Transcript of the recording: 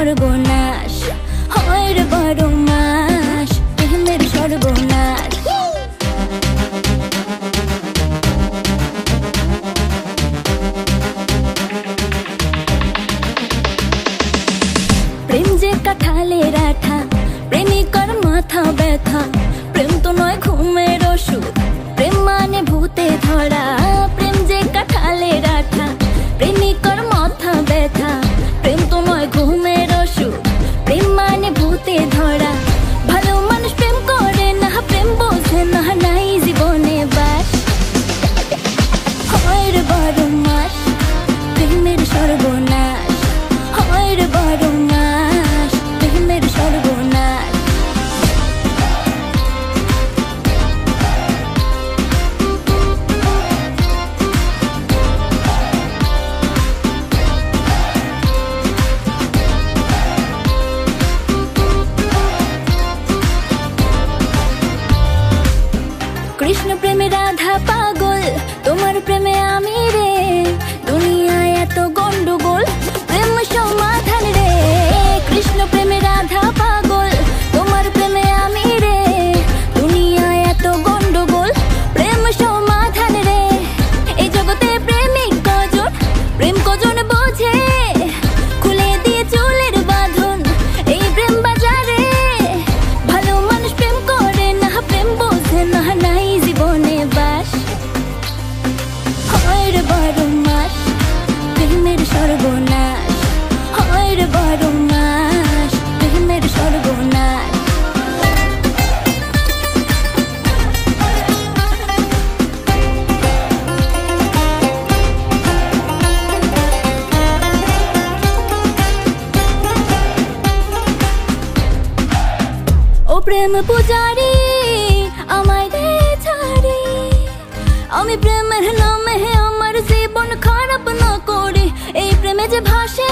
সর্বনাশ হয় রে বারো মাস, প্রেমের সর্বনাশ। প্রেম যে কাঁঠালের আঠা, প্রেমিকার মাথা ব্যথা। প্রেম তো নয় ঘুমের ওষুধ, প্রেম মানে ভূতে ধরা। প্রেম যে কাঁঠালের আঠা, প্রেমিকার মাথা ব্যথা। প্রেম তো নয় ঘুমের ওষুধ, প্রেম মানে ভূতে ধরা। ভালো মানুষ প্রেম করে না, প্রেম বোঝে না, নাই জীবনে বাস। হয় রে বারো মাস, প্রেমের সর্বনাশ। হয় রে বারো মাস, প্রেমের সর্বনাশ। কৃষ্ণ প্রেমে রাধা পাগল, তোমার প্রেমে আমি রে। দুনিয়ায় এত গন্ডগোল, প্রেম সমাধান রে। কৃষ্ণ প্রেমে রাধা পাগল, তোমার প্রেমে আমি রে। দুনিয়ায় এত গন্ডগোল, প্রেম সমাধান রে। এই জগতে প্রেমিক কজন, প্রেম কজন বোঝে। খুলে দিয়ে চুলের বাঁধন এই প্রেম বাজারে। ভালো মানুষ প্রেম করে না, প্রেম বোঝে না, নাই জীবনে বাস। হয় রে বারো মাস, প্রেমের সর্বনাশ। হয় রে বারো মাস, প্রেমের সর্বনাশ। ও প্রেম পূজারি আমায় দে ছাড়ি, আমি প্রেমের নামে আমার জীবন খারাপ না করি। এই প্রেমে যে ভাসে